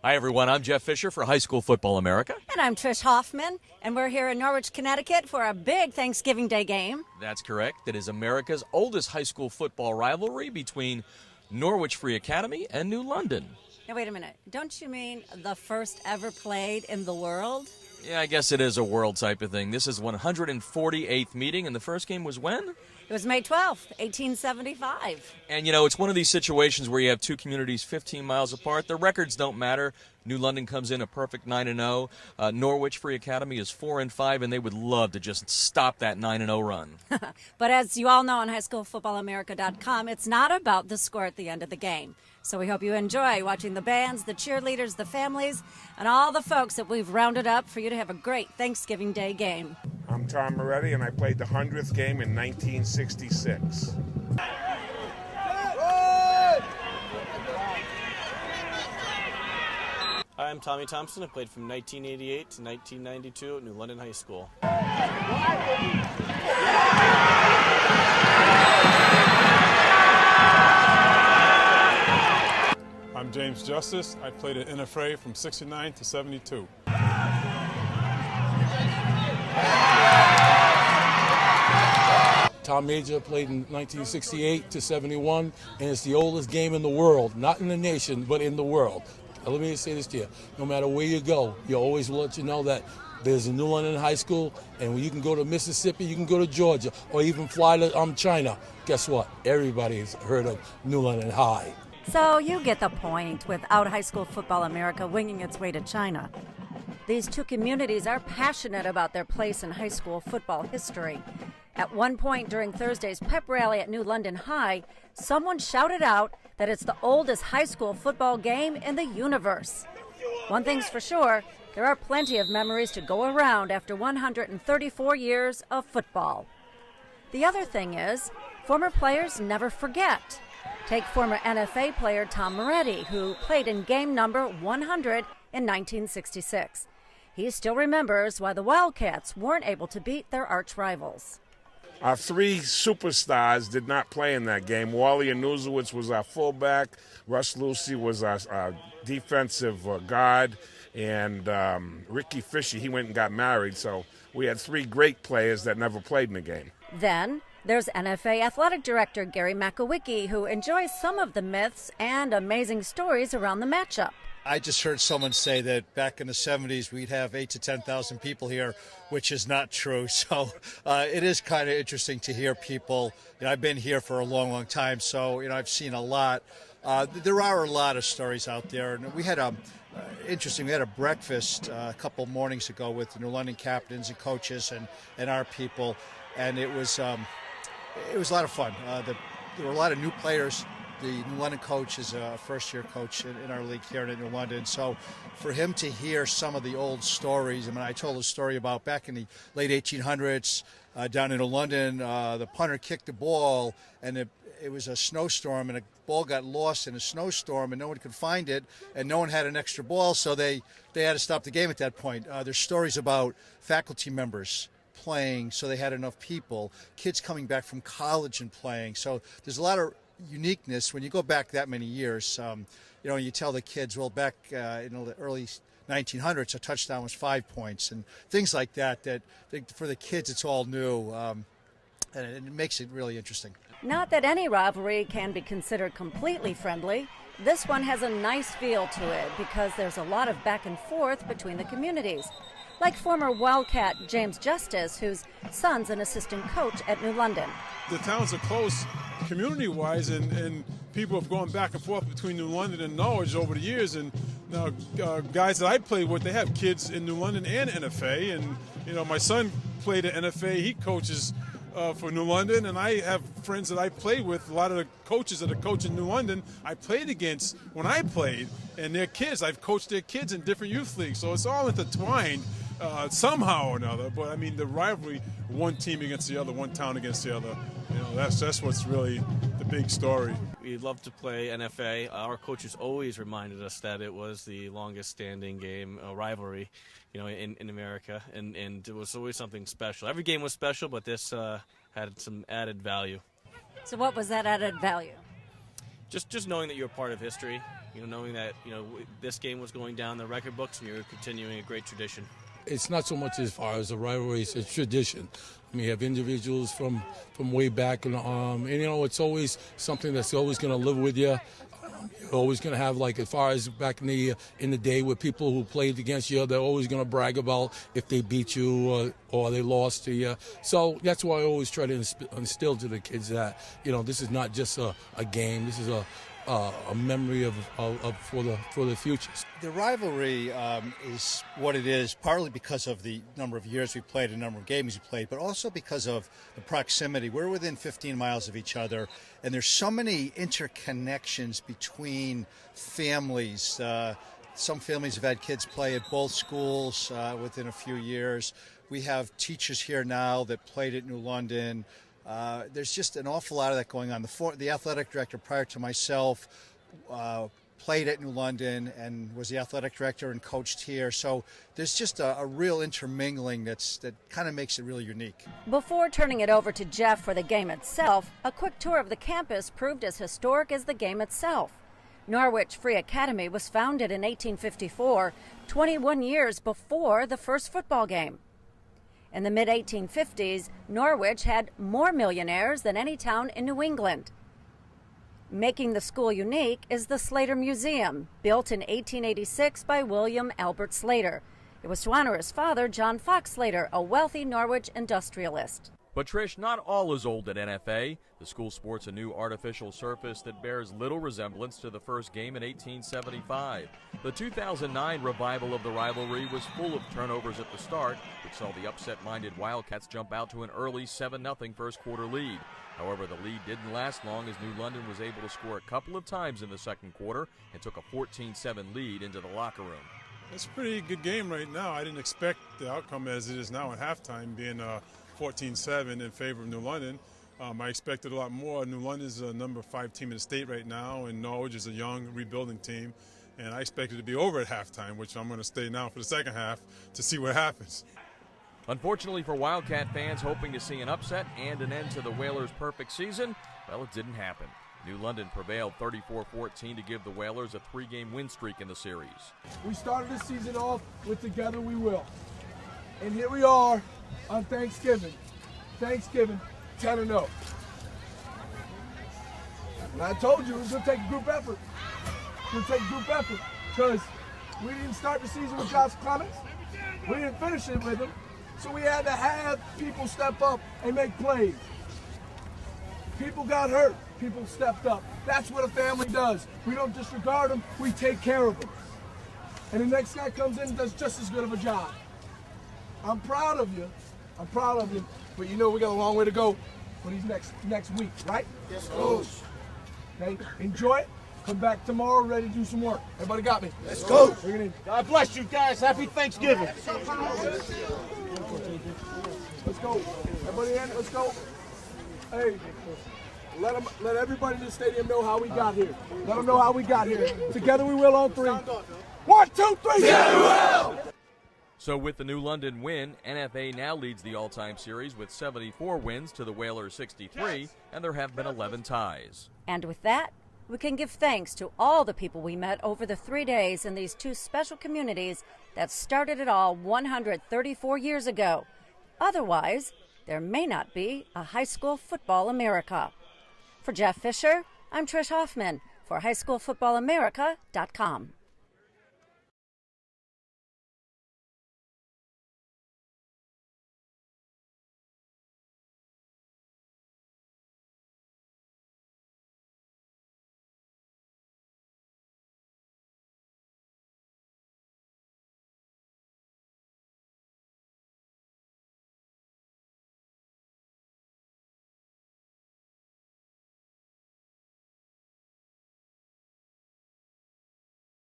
Hi, everyone. I'm Jeff Fisher for High School Football America. And I'm Trish Hoffman, and we're here in Norwich, Connecticut for a big Thanksgiving Day game. That's correct. It is America's oldest high school football rivalry between Norwich Free Academy and New London. Now, wait a minute. Don't you mean the first ever played in the world? Yeah, I guess it is a world type of thing. This is 148th meeting, and the first game was when? It was May 12th, 1875. And, you know, it's one of these situations where you have two communities 15 miles apart. The records don't matter. New London comes in a perfect 9-0. Norwich Free Academy is 4-5, and they would love to just stop that 9-0 run. But as you all know on highschoolfootballamerica.com, it's not about the score at the end of the game. So we hope you enjoy watching the bands, the cheerleaders, the families, and all the folks that we've rounded up for you to have a great Thanksgiving Day game. I'm Tom Moretti, and I played the 100th game in 1966. Hi, I'm Tommy Thompson. I played from 1988 to 1992 at New London High School. I'm James Justice. I played at NFA from 69 to 72. Tom Major played in 1968 to 71, and it's the oldest game in the world, not in the nation, but in the world. Let me say this to you. No matter where you go, you always will let you know that there's a New London High School, and you can go to Mississippi, you can go to Georgia, or even fly to China. Guess what? Everybody's heard of New London High. So you get the point without High School Football America winging its way to China. These two communities are passionate about their place in high school football history. At one point during Thursday's pep rally at New London High, someone shouted out that it's the oldest high school football game in the universe. One thing's for sure, there are plenty of memories to go around after 134 years of football. The other thing is, former players never forget. Take former NFA player Tom Moretti, who played in game number 100 in 1966. He still remembers why the Wildcats weren't able to beat their arch rivals. Our three superstars did not play in that game. Wally Anuzowitz was our fullback. Russ Lucy was our defensive guard. And Ricky Fisher, he went and got married. So we had three great players that never played in the game. Then there's NFA Athletic Director Gary Makowicki, who enjoys some of the myths and amazing stories around the matchup. I just heard someone say that back in the 70s we'd have 8,000 to 10,000 people here, which is not true. So it is kind of interesting to hear people. I've been here for a long, long time, so I've seen a lot. There are a lot of stories out there, and we had we had a breakfast a couple mornings ago with the New London captains and coaches and our people, and it was a lot of fun. There were a lot of new players. The New London coach is a first-year coach in our league here in New London. So for him to hear some of the old stories, I told a story about back in the late 1800s down in New London, the punter kicked the ball, and it was a snowstorm, and the ball got lost in a snowstorm, and no one could find it, and no one had an extra ball, so they had to stop the game at that point. There's stories about faculty members playing, so they had enough people, kids coming back from college and playing. So there's a lot of uniqueness when you go back that many years. You tell the kids, well, back in the early 1900s, a touchdown was 5 points, and things like that for the kids it's all new, and it makes it really interesting. Not that any rivalry can be considered completely friendly. This one has a nice feel to it because there's a lot of back and forth between the communities. Like former Wildcat James Justice, whose son's an assistant coach at New London. The towns are close community-wise, and people have gone back and forth between New London and Norwich over the years. And now guys that I played with, they have kids in New London and NFA. And, my son played at NFA. He coaches for New London, and I have friends that I played with. A lot of the coaches that are coaching New London I played against when I played, and their kids, I've coached their kids in different youth leagues. So it's all intertwined somehow or another. But, the rivalry, one team against the other, one town against the other, that's what's really the big story. We love to play NFA. Our coaches always reminded us that it was the longest-standing game, rivalry, in America, and it was always something special. Every game was special, but this had some added value. So what was that added value? Just knowing that you're part of history, knowing that this game was going down the record books and you're continuing a great tradition. It's not so much as far as a rivalry, it's a tradition. I mean, you have individuals from way back, and it's always something that's always going to live with you. You're always going to have, like, as far as back in the day with people who played against you, they're always going to brag about if they beat you or they lost to you. So that's why I always try to instill to the kids that, this is not just a game. This is a memory for the future. The rivalry is what it is, partly because of the number of years we played, the number of games we played, but also because of the proximity. We're within 15 miles of each other, and there's so many interconnections between families. Some families have had kids play at both schools within a few years. We have teachers here now that played at New London. There's just an awful lot of that going on. The athletic director prior to myself played at New London and was the athletic director and coached here. So there's just a real intermingling that kind of makes it really unique. Before turning it over to Jeff for the game itself, a quick tour of the campus proved as historic as the game itself. Norwich Free Academy was founded in 1854, 21 years before the first football game. In the mid-1850s, Norwich had more millionaires than any town in New England. Making the school unique is the Slater Museum, built in 1886 by William Albert Slater. It was to honor his father, John Fox Slater, a wealthy Norwich industrialist. But Trish, not all is old at NFA. The school sports a new artificial surface that bears little resemblance to the first game in 1875. The 2009 revival of the rivalry was full of turnovers at the start, which saw the upset-minded Wildcats jump out to an early 7-0 first quarter lead. However, the lead didn't last long as New London was able to score a couple of times in the second quarter and took a 14-7 lead into the locker room. It's a pretty good game right now. I didn't expect the outcome as it is now at halftime being 14-7 in favor of New London. I expected a lot more. New London's a number 5 team in the state right now, and Norwich is a young, rebuilding team. And I expected it to be over at halftime, which I'm going to stay now for the second half to see what happens. Unfortunately for Wildcat fans hoping to see an upset and an end to the Whalers' perfect season, well, it didn't happen. New London prevailed 34-14 to give the Whalers a 3-game win streak in the series. We started the season off with Together We Will. And here we are on Thanksgiving. 10-0. And I told you it was going to take a group effort. Because we didn't start the season with Josh Clemens. We didn't finish it with him. So we had to have people step up and make plays. People got hurt. People stepped up. That's what a family does. We don't disregard them. We take care of them. And the next guy comes in and does just as good of a job. I'm proud of you. But we got a long way to go for these next week, right? Yes, Coach. Okay, enjoy it. Come back tomorrow ready to do some work. Everybody got me? Let's go. God bless you guys. Happy Thanksgiving. Let's go. Everybody in? Let's go. Hey, let everybody in the stadium know how we got here. Let them know how we got here. Together we will on 3. 1, 2, 3. Together we will. So with the New London win, NFA now leads the all-time series with 74 wins to the Whalers' 63, and there have been 11 ties. And with that, we can give thanks to all the people we met over the 3 days in these 2 special communities that started it all 134 years ago. Otherwise, there may not be a high school football America. For Jeff Fisher, I'm Trish Hoffman for highschoolfootballamerica.com.